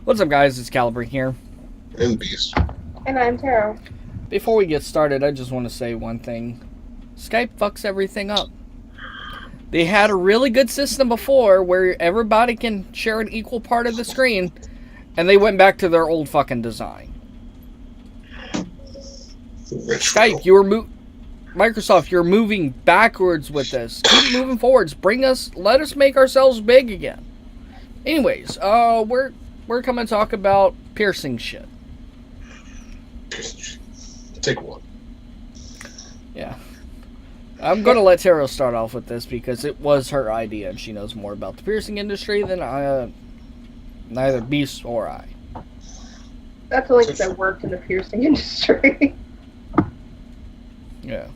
What's up, guys? It's Caliber here. And Beast. And I'm Taro. Before we get started, I just want to say one thing. Skype fucks everything up. They had a really good system before where everybody can share an equal part of the screen, and they went back to their old fucking design. Skype, Microsoft, you're moving backwards with this. Keep moving forwards. Let us make ourselves big again. Anyways, we're coming to talk about piercing shit. Take one. Yeah. I'm going to let Taro start off with this because it was her idea and she knows more about the piercing industry than neither Beast or I. That's only because I worked in the piercing industry. Yeah.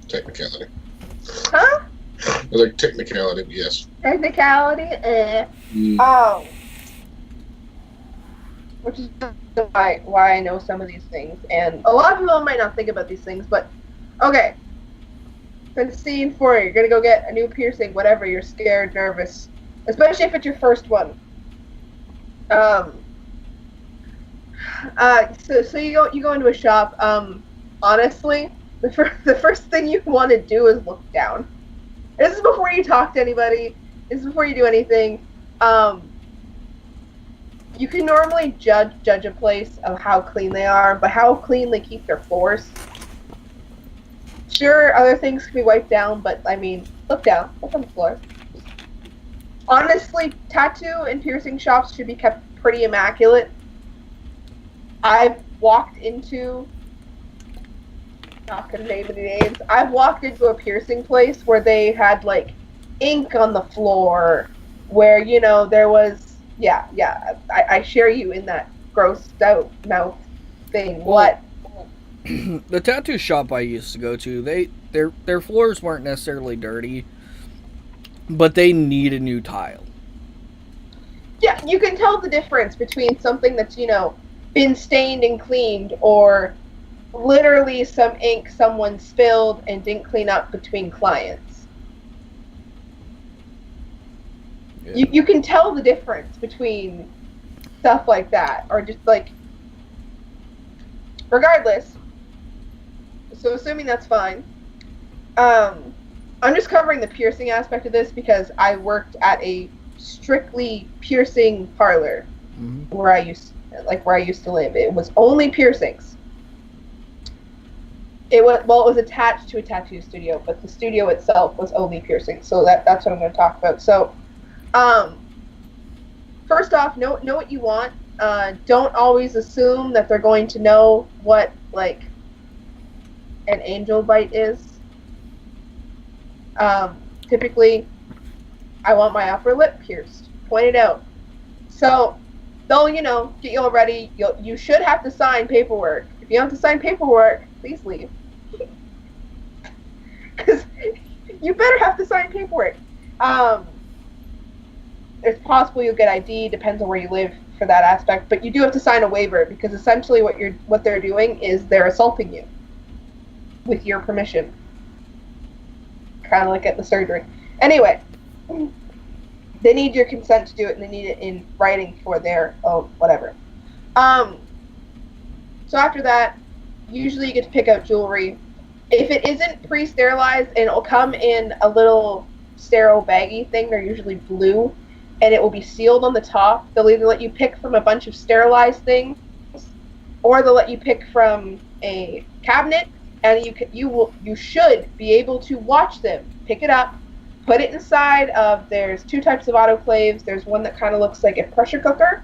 Technicality. Huh? Like technicality, yes. Technicality? Oh. Which is why I know some of these things. And a lot of people might not think about these things, but okay. For scene 4, you're gonna go get a new piercing, whatever, you're scared, nervous. Especially if it's your first one. So you go into a shop, honestly, the first thing you want to do is look down. This is before you talk to anybody. This is before you do anything. You can normally judge a place of how clean they are, but how clean they keep their floors. Sure, other things can be wiped down, but I mean, look down. Look on the floor. Honestly, tattoo and piercing shops should be kept pretty immaculate. I've walked into, not gonna name any names, I've walked into a piercing place where they had, like, ink on the floor, where, you know, there was, I share you in that grossed out mouth thing. What? The tattoo shop I used to go to, their floors weren't necessarily dirty, but they need a new tile. Yeah, you can tell the difference between something that's, you know, been stained and cleaned, or literally some ink someone spilled and didn't clean up between clients. Yeah. You can tell the difference between stuff like that, or just like, regardless. So assuming that's fine, I'm just covering the piercing aspect of this because I worked at a strictly piercing parlor where I used to live. It was only piercings. It was attached to a tattoo studio, but the studio itself was only piercing. So that's what I'm going to talk about. So, first off, know what you want. Don't always assume that they're going to know what, like, an angel bite is. Typically, I want my upper lip pierced. Point it out. So, they'll, you know, get you all ready. You should have to sign paperwork. If you don't have to sign paperwork, please leave. Because you better have to sign paperwork. It's possible you'll get ID, depends on where you live for that aspect, but you do have to sign a waiver because essentially what they're doing is they're assaulting you with your permission. Kind of like at the surgery. Anyway, they need your consent to do it, and they need it in writing for their whatever. So after that, usually you get to pick out jewelry. If it isn't pre-sterilized, and it'll come in a little sterile baggy thing, they're usually blue, and it will be sealed on the top. They'll either let you pick from a bunch of sterilized things, or they'll let you pick from a cabinet, and you should be able to watch them. Pick it up, put it inside of, there's two types of autoclaves. There's one that kind of looks like a pressure cooker,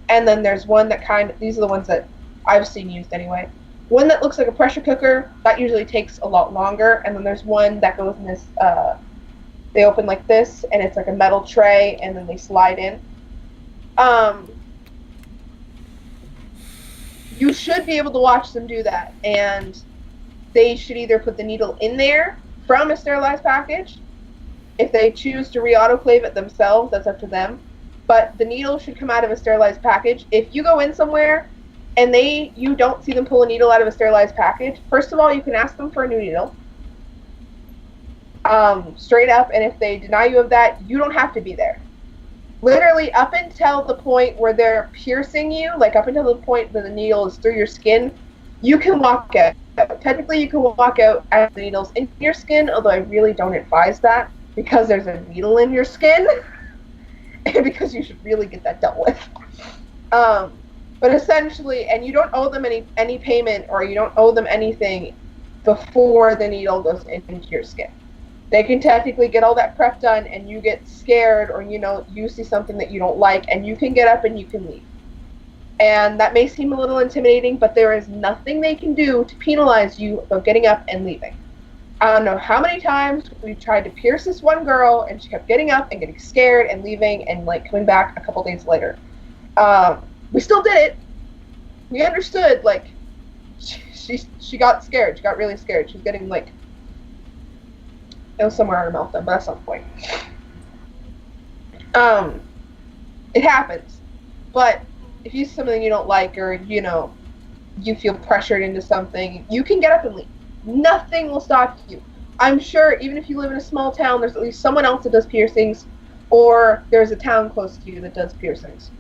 and then there's one that these are the ones that I've seen used anyway. One that looks like a pressure cooker, that usually takes a lot longer, and then there's one that goes in this, they open like this, and it's like a metal tray, and then they slide in. You should be able to watch them do that, and they should either put the needle in there from a sterilized package. If they choose to re-autoclave it themselves, that's up to them. But the needle should come out of a sterilized package. If you go in somewhere and you don't see them pull a needle out of a sterilized package, first of all, you can ask them for a new needle. Straight up, and if they deny you of that, you don't have to be there. Literally up until the point where they're piercing you, like up until the point where the needle is through your skin, you can walk out. Technically, you can walk out as the needle's in your skin, although I really don't advise that because there's a needle in your skin and because you should really get that dealt with. But essentially, and you don't owe them any payment, or you don't owe them anything before the needle goes into your skin. They can technically get all that prep done, and you get scared, or you see something that you don't like, and you can get up and you can leave. And that may seem a little intimidating, but there is nothing they can do to penalize you about getting up and leaving. I don't know how many times we tried to pierce this one girl, and she kept getting up and getting scared and leaving, and like coming back a couple days later. We still did it. We understood, like, she got scared. She got really scared. She was getting, like, it was somewhere on her mouth then, but that's not the point. It happens. But if you see something you don't like, or, you feel pressured into something, you can get up and leave. Nothing will stop you. I'm sure even if you live in a small town, there's at least someone else that does piercings, or there's a town close to you that does piercings.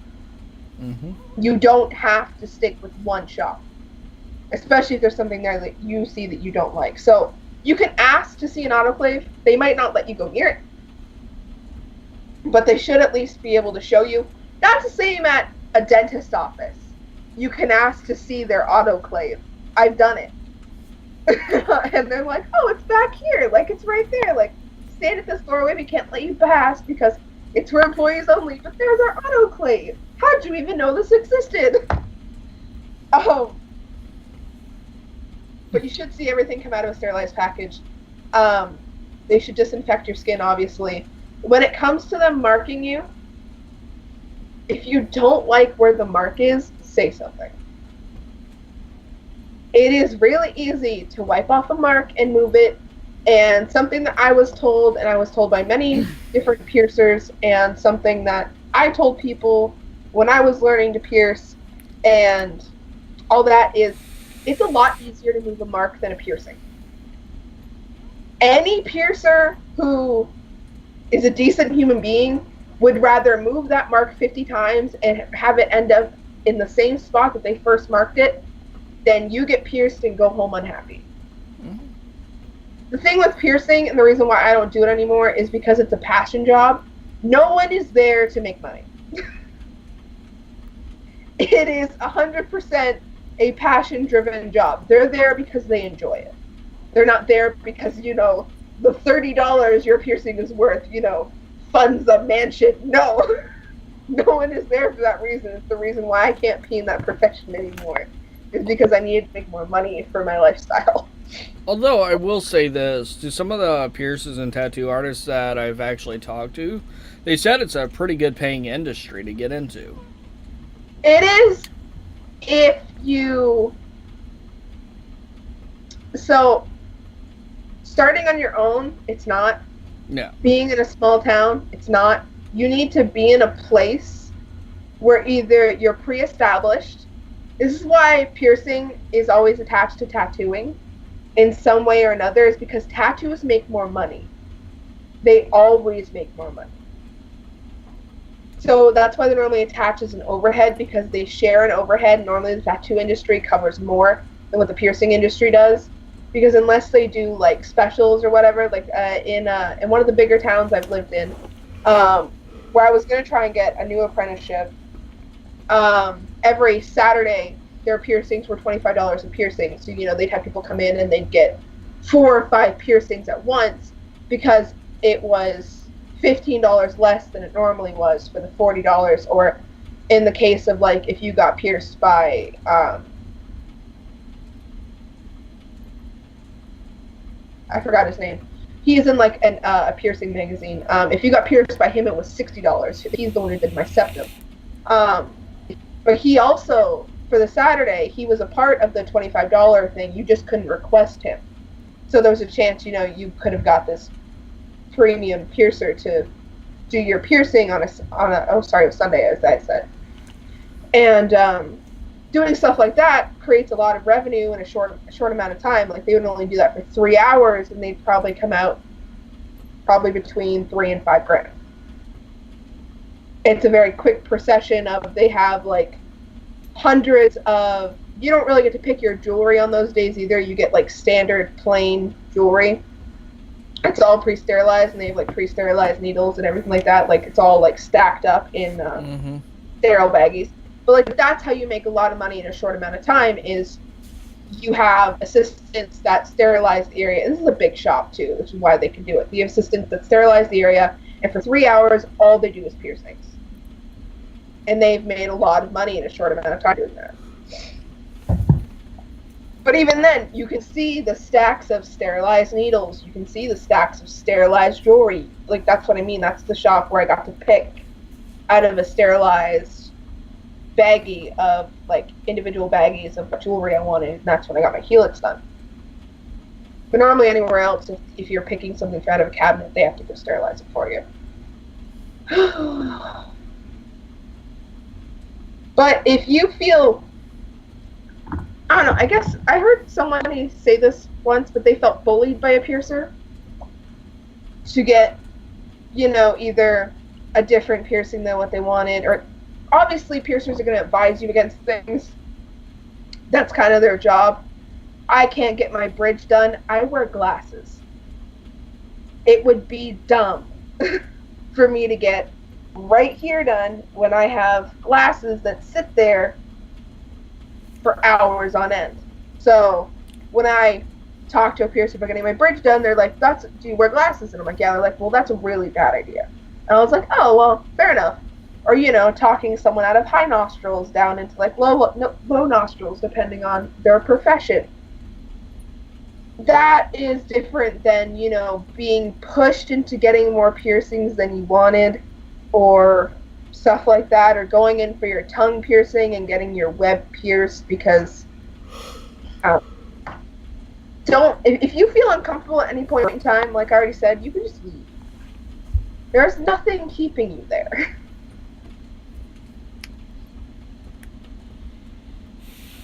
Mm-hmm. You don't have to stick with one shop, especially if there's something there that you see that you don't like. So you can ask to see an autoclave. They might not let you go near it, but they should at least be able to show you. Not the same at a dentist office. You can ask to see their autoclave. I've done it. And they're like, oh, it's back here. Like, it's right there. Like, stand at this doorway. We can't let you pass because it's for employees only. But there's our autoclave. How'd you even know this existed? But you should see everything come out of a sterilized package. They should disinfect your skin, obviously. When it comes to them marking you, if you don't like where the mark is, say something. It is really easy to wipe off a mark and move it. And something that I was told, and I was told by many different piercers, and something that I told people when I was learning to pierce, and all that is, it's a lot easier to move a mark than a piercing. Any piercer who is a decent human being would rather move that mark 50 times and have it end up in the same spot that they first marked it than you get pierced and go home unhappy. Mm-hmm. The thing with piercing, and the reason why I don't do it anymore, is because it's a passion job. No one is there to make money. It is 100% a passion-driven job. They're there because they enjoy it. They're not there because, the $30 your piercing is worth, funds a mansion. No. No one is there for that reason. It's the reason why I can't pee in that profession anymore. It's because I need to make more money for my lifestyle. Although I will say this, to some of the piercers and tattoo artists that I've actually talked to, they said it's a pretty good paying industry to get into. It is if you... So, starting on your own, it's not. No. Being in a small town, it's not. You need to be in a place where either you're pre-established. This is why piercing is always attached to tattooing in some way or another, is because tattoos make more money. They always make more money. So that's why they're normally attached as an overhead, because they share an overhead. Normally the tattoo industry covers more than what the piercing industry does. Because unless they do like specials or whatever, like in one of the bigger towns I've lived in, where I was going to try and get a new apprenticeship, every Saturday their piercings were $25 a piercing. So, they'd have people come in and they'd get 4 or 5 piercings at once because it was $15 less than it normally was for the $40. Or in the case of, like, if you got pierced by, I forgot his name. He is in, like, a piercing magazine. If you got pierced by him, it was $60. He's the one who did my septum. But he also, for the Saturday, he was a part of the $25 thing. You just couldn't request him. So there was a chance, you could have got this premium piercer to do your piercing on a Sunday, as I said. And doing stuff like that creates a lot of revenue in a short amount of time. Like, they would only do that for 3 hours, and they'd probably come out between $3,000 and $5,000. it's a very quick procession of, they have like hundreds of, you don't really get to pick your jewelry on those days either. You get like standard plain jewelry. It's all pre-sterilized, and they have like pre-sterilized needles and everything like that. Like it's all like stacked up in sterile baggies. But like that's how you make a lot of money in a short amount of time, is you have assistants that sterilize the area. And this is a big shop too, which is why they can do it. You have assistants that sterilize the area, and for 3 hours, all they do is piercings. And they've made a lot of money in a short amount of time doing that. But even then, you can see the stacks of sterilized needles. You can see the stacks of sterilized jewelry. Like, that's what I mean. That's the shop where I got to pick out of a sterilized baggie of, like, individual baggies of jewelry I wanted. And that's when I got my helix done. But normally anywhere else, if you're picking something out of a cabinet, they have to go sterilize it for you. But if you feel, I don't know, I guess I heard somebody say this once, but they felt bullied by a piercer to get, you know, either a different piercing than what they wanted, or obviously piercers are going to advise you against things. That's kind of their job. I can't get my bridge done. I wear glasses. It would be dumb for me to get right here done when I have glasses that sit there for hours on end. So when I talk to a piercer about getting my bridge done, they're like, do you wear glasses? And I'm like, yeah. They're like, well, that's a really bad idea. And I was like, oh, well, fair enough. Or, you know, talking someone out of high nostrils down into like low nostrils, depending on their profession. That is different than, you know, being pushed into getting more piercings than you wanted, or stuff like that, or going in for your tongue piercing and getting your web pierced because if you feel uncomfortable at any point in time, like I already said, you can just leave. There's nothing keeping you there.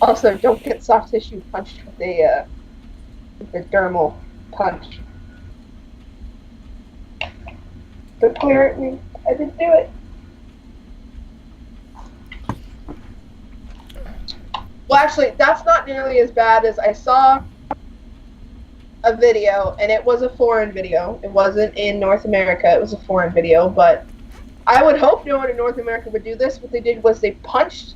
Also, don't get soft tissue punched with a dermal punch. Don't clear at me. I didn't do it. Well, actually, that's not nearly as bad as I saw a video, and it was a foreign video. It wasn't in North America. It was a foreign video, but I would hope no one in North America would do this. What they did was they punched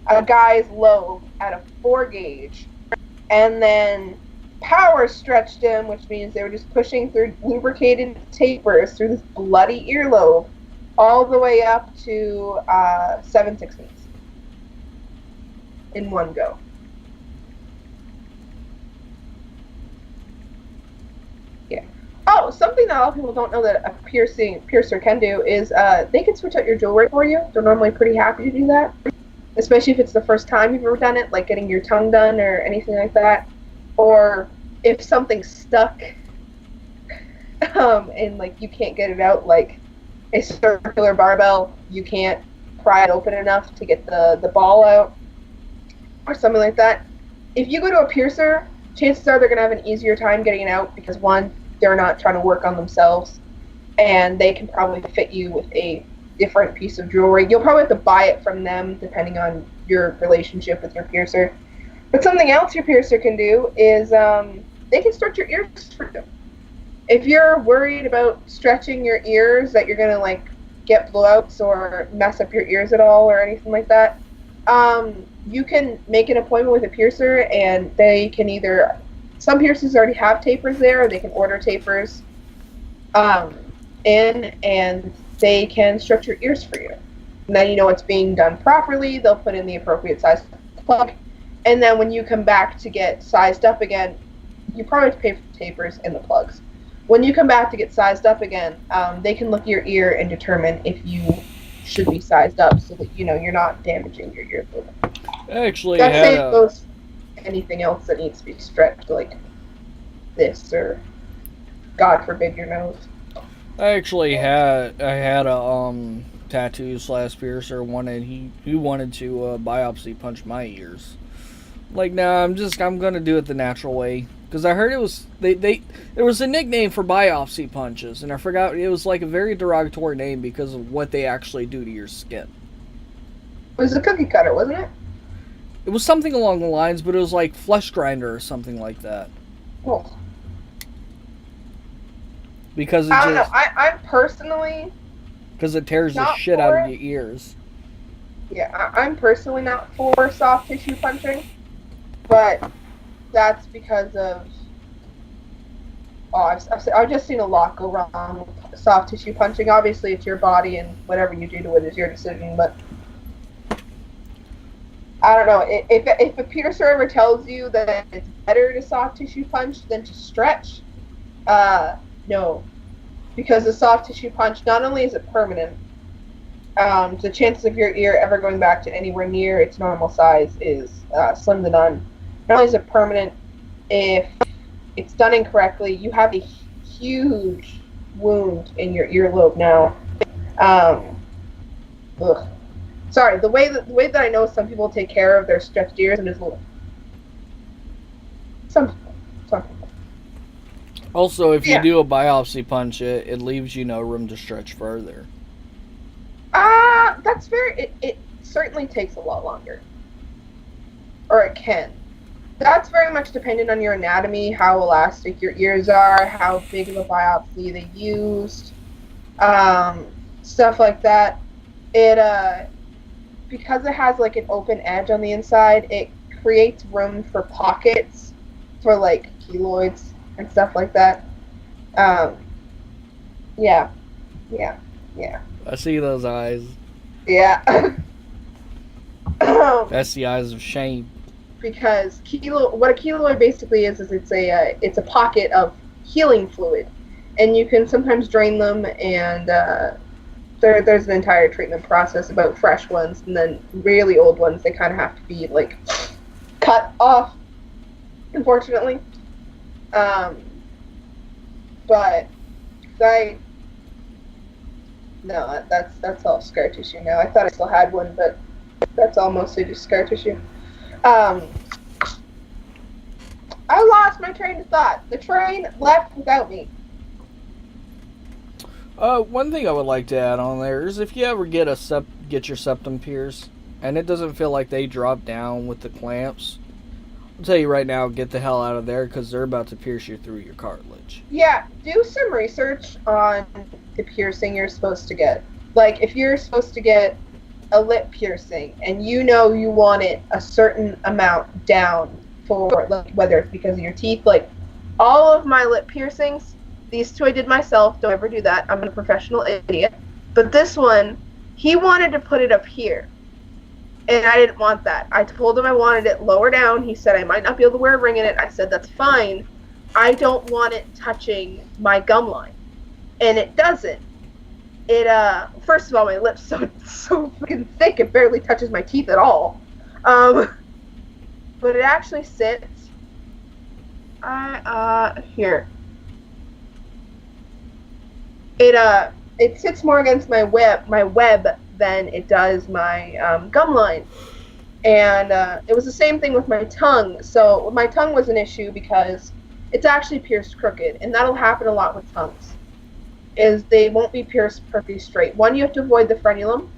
a guy's lobe at a 4 gauge, and then power stretched him, which means they were just pushing through lubricated tapers through this bloody earlobe all the way up to 7/16 in one go. Yeah. Oh, something that a lot of people don't know that a piercer can do is they can switch out your jewelry for you. They're normally pretty happy to do that, especially if it's the first time you've ever done it, like getting your tongue done or anything like that. Or if something's stuck and like you can't get it out, like a circular barbell, you can't pry it open enough to get the ball out or something like that. If you go to a piercer, chances are they're going to have an easier time getting it out because, one, they're not trying to work on themselves, and they can probably fit you with a different piece of jewelry. You'll probably have to buy it from them depending on your relationship with your piercer. But something else your piercer can do is they can stretch your ears for you. If you're worried about stretching your ears, that you're going to like get blowouts or mess up your ears at all or anything like that, you can make an appointment with a piercer, and they can either, some piercers already have tapers there, or they can order tapers in, and they can stretch your ears for you. And then you know it's being done properly. They'll put in the appropriate size plug. And then when you come back to get sized up again, you probably have to pay for the tapers and the plugs. When you come back to get sized up again, they can look at your ear and determine if you should be sized up so that, you know, you're not damaging your ear. Actually, That's say it goes anything else that needs to be stretched, like this, or God forbid your nose. I had a tattoo / piercer wanted he wanted to biopsy punch my ears. Like, nah, I'm gonna do it the natural way. Because I heard it was there was a nickname for biopsy punches, and I forgot it was like a very derogatory name because of what they actually do to your skin. It was a cookie cutter, wasn't it? It was something along the lines, but it was like flesh grinder or something like that. Well, Because it I don't know. just I'm personally, because it tears the not shit out for of it. your ears. yeah, I'm personally not for soft tissue punching, but that's because of. Oh, I've just seen a lot go wrong with soft tissue punching. Obviously, it's your body, and whatever you do to it is your decision. But I don't know. If a piercer ever tells you that it's better to soft tissue punch than to stretch, no, because the soft tissue punch, not only is it permanent, the chances of your ear ever going back to anywhere near its normal size is slim to none. Not only is it permanent, if it's done incorrectly, you have a huge wound in your earlobe now. Ugh. Sorry, the way that I know some people take care of their stretched ears and is some people. Also, if you Yeah. do a biopsy punch, it leaves you no room to stretch further. That's very. It certainly takes a lot longer, or it can. That's very much dependent on your anatomy, how elastic your ears are, how big of a biopsy they used, stuff like that. It because it has like an open edge on the inside, it creates room for pockets for like keloids and stuff like that. Yeah. I see those eyes. Yeah. That's the eyes of shame. Because what a keloid basically is it's a pocket of healing fluid, and you can sometimes drain them, and there's an entire treatment process about fresh ones, and then really old ones they kind of have to be like cut off, unfortunately. But that's all scar tissue now. I thought I still had one, but that's all mostly just scar tissue. I lost my train of thought. The train left without me. One thing I would like to add on there is if you ever get your septum pierced and it doesn't feel like they drop down with the clamps, I'll tell you right now, get the hell out of there because they're about to pierce you through your cartilage. Yeah, do some research on the piercing you're supposed to get. Like, if you're supposed to get a lip piercing and you know you want it a certain amount down for, like, whether it's because of your teeth, like, all of my lip piercings, these two I did myself, don't ever do that, I'm a professional idiot, but this one, he wanted to put it up here, and I didn't want that. I told him I wanted it lower down. He said I might not be able to wear a ring in it. I said that's fine. I don't want it touching my gum line, and it doesn't. It first of all, my lips so fucking thick it barely touches my teeth at all. But it actually sits. Here. It sits more against my web than it does my gum line, and it was the same thing with my tongue. So my tongue was an issue because it's actually pierced crooked, and that'll happen a lot with tongues. Is they won't be pierced perfectly straight. One, you have to avoid the frenulum,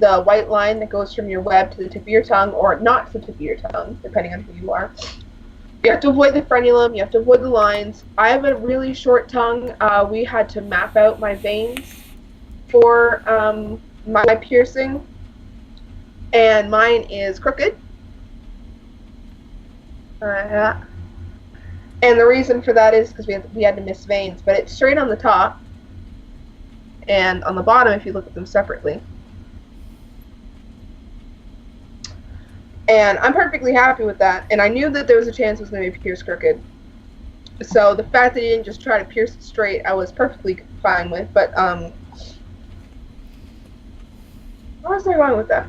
the white line that goes from your web to the tip of your tongue, or not to the tip of your tongue, depending on who you are. You have to avoid the frenulum, you have to avoid the lines. I have a really short tongue. We had to map out my veins for my piercing, and mine is crooked. And the reason for that is because we had to miss veins, but it's straight on the top, and on the bottom if you look at them separately. And I'm perfectly happy with that, and I knew that there was a chance it was going to be pierced crooked. So the fact that he didn't just try to pierce it straight, I was perfectly fine with, but, where was I going with that?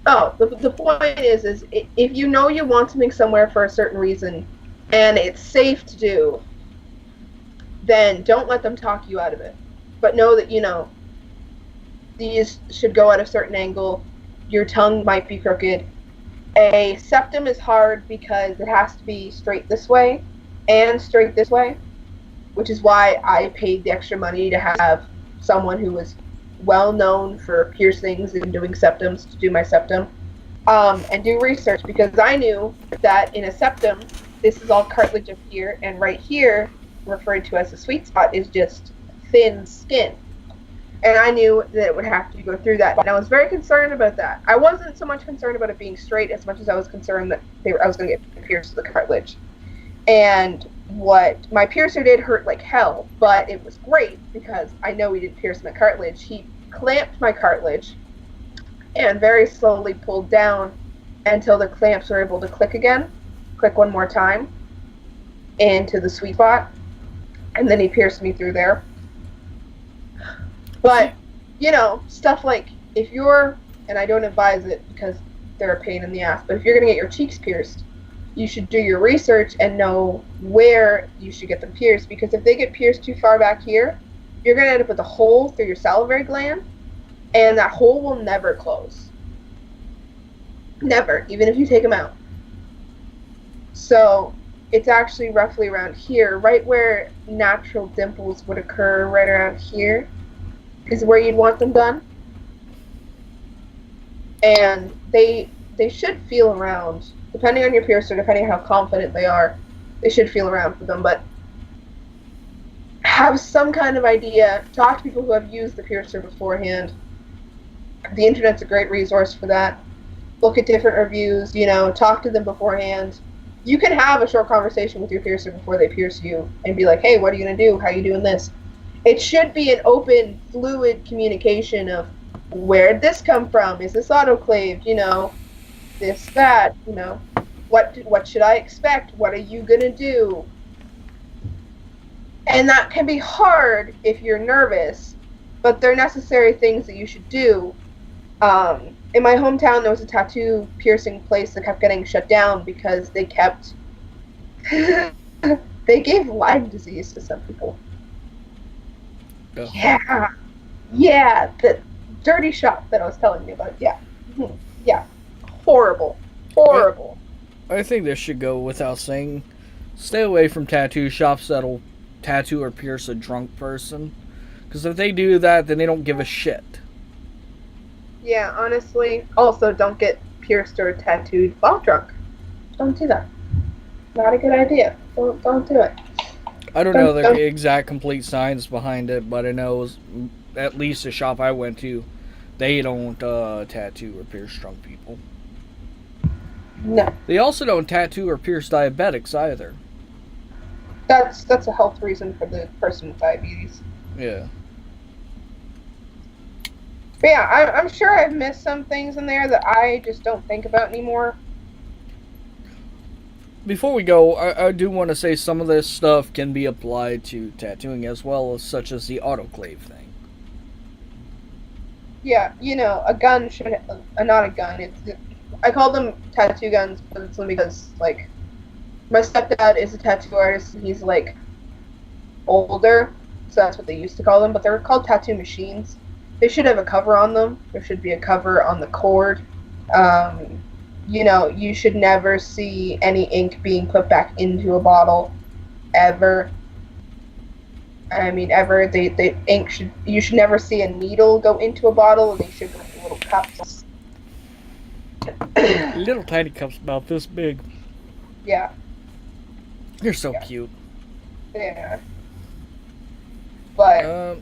Oh, the point is if you know you want something somewhere for a certain reason, and it's safe to do, then don't let them talk you out of it. But know that, you know, these should go at a certain angle, your tongue might be crooked, A septum is hard because it has to be straight this way and straight this way, which is why I paid the extra money to have someone who was well known for piercings and doing septums to do my septum, and do research, because I knew that in a septum, this is all cartilage up here, and right here, referred to as the sweet spot, is just thin skin. And I knew that it would have to go through that. And I was very concerned about that. I wasn't so much concerned about it being straight as much as I was concerned that I was going to get pierced with the cartilage. And what my piercer did hurt like hell, but it was great because I know he didn't pierce my cartilage. He clamped my cartilage and very slowly pulled down until the clamps were able to click one more time into the sweet spot. And then he pierced me through there. But, you know, stuff like, if you're, and I don't advise it because they're a pain in the ass, but if you're going to get your cheeks pierced, you should do your research and know where you should get them pierced, because if they get pierced too far back here, you're going to end up with a hole through your salivary gland, and that hole will never close. Never, even if you take them out. So, it's actually roughly around here, right where natural dimples would occur, right around here is where you'd want them done. And they should feel around, depending on your piercer, depending on how confident they are, they should feel around for them, but have some kind of idea. Talk to people who have used the piercer beforehand. The internet's a great resource for that. Look at different reviews, you know, talk to them beforehand. You can have a short conversation with your piercer before they pierce you and be like, hey, what are you going to do? How are you doing this? It should be an open, fluid communication of, where'd this come from? Is this autoclaved? You know, this, that, you know, what should I expect? What are you going to do? And that can be hard if you're nervous, but they're necessary things that you should do. In my hometown, there was a tattoo piercing place that kept getting shut down because they kept... they gave Lyme disease to some people. Oh. Yeah, the dirty shop that I was telling you about, yeah. Yeah, horrible. I think this should go without saying. Stay away from tattoo shops that'll tattoo or pierce a drunk person. Because if they do that, then they don't give a shit. Yeah, honestly. Also, don't get pierced or tattooed while drunk. Don't do that. Not a good idea. Don't do it. I don't know the exact complete science behind it, but I know at least the shop I went to, they don't tattoo or pierce drunk people. No. They also don't tattoo or pierce diabetics either. That's a health reason for the person with diabetes. Yeah. But yeah, I'm sure I've missed some things in there that I just don't think about anymore. Before we go, I do want to say some of this stuff can be applied to tattooing as well, as such as the autoclave thing. Yeah, you know, a gun should... not a gun. I call them tattoo guns, but it's only because, like, my stepdad is a tattoo artist, and he's, like, older, so that's what they used to call them, but they're called tattoo machines. They should have a cover on them. There should be a cover on the cord. You know, you should never see any ink being put back into a bottle, ever. I mean, ever. The ink should... You should never see a needle go into a bottle, and they should go into little cups. Little tiny cups about this big. Yeah. They're so cute. Yeah. But...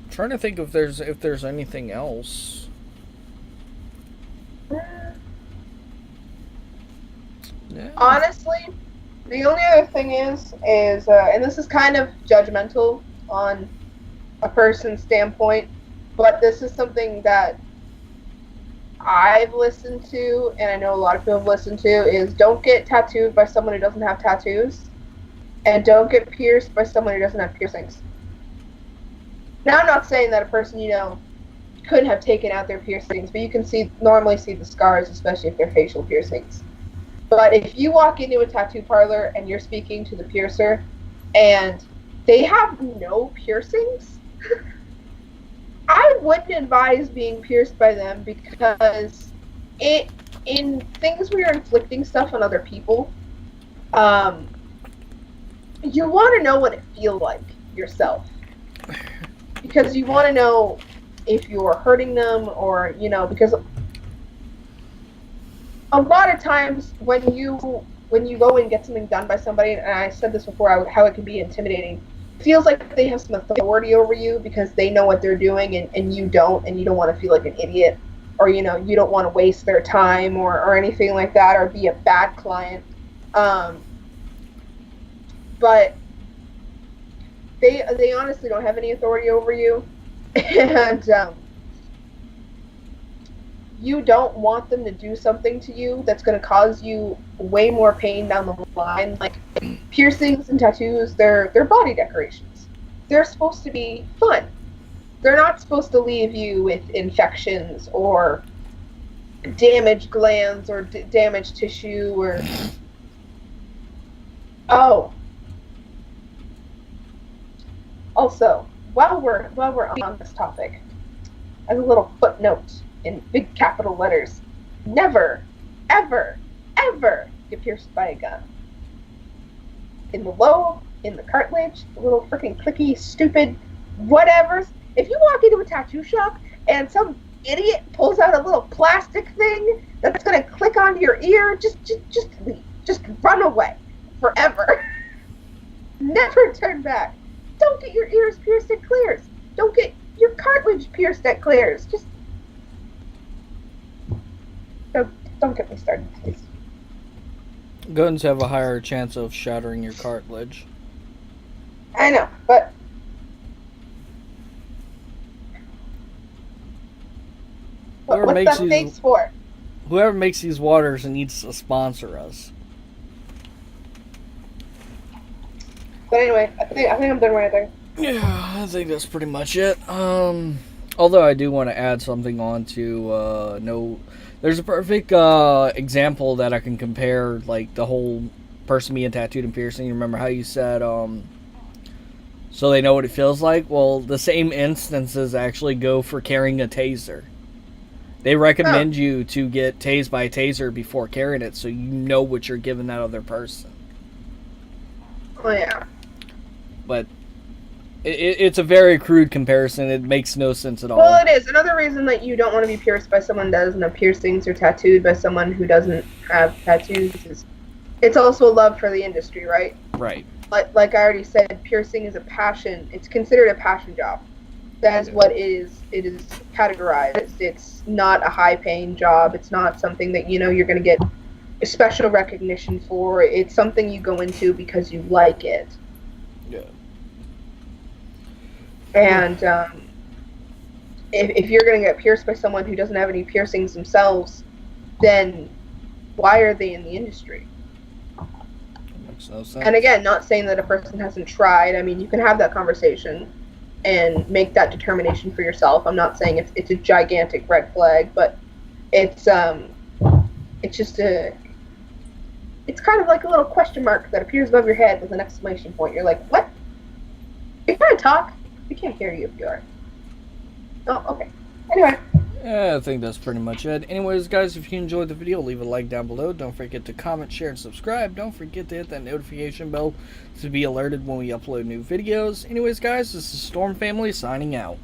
trying to think if there's anything else. Yeah. Honestly, the only other thing is, and this is kind of judgmental on a person's standpoint, but this is something that I've listened to, and I know a lot of people have listened to, is don't get tattooed by someone who doesn't have tattoos, and don't get pierced by someone who doesn't have piercings. Now, I'm not saying that a person, you know, couldn't have taken out their piercings, but you can normally see the scars, especially if they're facial piercings. But if you walk into a tattoo parlor and you're speaking to the piercer and they have no piercings, I wouldn't advise being pierced by them, because it in things where you're inflicting stuff on other people, you want to know what it feels like yourself. Because you want to know if you're hurting them or, because a lot of times when you go and get something done by somebody, and I said this before, how it can be intimidating, it feels like they have some authority over you because they know what they're doing and you don't want to feel like an idiot, or, you don't want to waste their time or anything like that, or be a bad client. But they honestly don't have any authority over you, and you don't want them to do something to you that's going to cause you way more pain down the line. Like piercings and tattoos, they're body decorations. They're supposed to be fun. They're not supposed to leave you with infections or damaged glands or damaged tissue or... Oh. Also, while we're on this topic, as a little footnote in big capital letters, never, ever, ever get pierced by a gun. In the lobe, in the cartilage, the little freaking clicky, stupid whatevers. If you walk into a tattoo shop and some idiot pulls out a little plastic thing that's gonna click onto your ear, just leave. Just run away. Forever. Never turn back. Don't get your ears pierced at Claire's. Don't get your cartilage pierced at Claire's. Just don't get me started, please. Guns have a higher chance of shattering your cartilage. I know, but what's that face for? Whoever makes these waters needs to sponsor us. But anyway, I think I'm done right there. Yeah, I think that's pretty much it. Although I do want to add something on to there's a perfect example that I can compare, like the whole person being tattooed and piercing. You remember how you said so they know what it feels like? Well, the same instances actually go for carrying a taser. They recommend you to get tased by a taser before carrying it, so you know what you're giving that other person. Oh yeah. But it's a very crude comparison. It makes no sense at all. Well, it is. Another reason that you don't want to be pierced by someone who doesn't have piercings or tattooed by someone who doesn't have tattoos is it's also a love for the industry, right? Right. Like I already said, piercing is a passion. It's considered a passion job. That is what it is categorized. It's not a high-paying job. It's not something that, you're going to get special recognition for. It's something you go into because you like it. Yeah. And if you're going to get pierced by someone who doesn't have any piercings themselves, then why are they in the industry? Makes no sense. And again, not saying that a person hasn't tried. I mean, you can have that conversation and make that determination for yourself. I'm not saying it's a gigantic red flag, but it's just it's kind of like a little question mark that appears above your head with an exclamation point. You're like, what? You're trying to talk? We can't hear you if you are. Oh, okay. Anyway. Yeah, I think that's pretty much it. Anyways, guys, if you enjoyed the video, leave a like down below. Don't forget to comment, share, and subscribe. Don't forget to hit that notification bell to be alerted when we upload new videos. Anyways, guys, this is Storm Family signing out.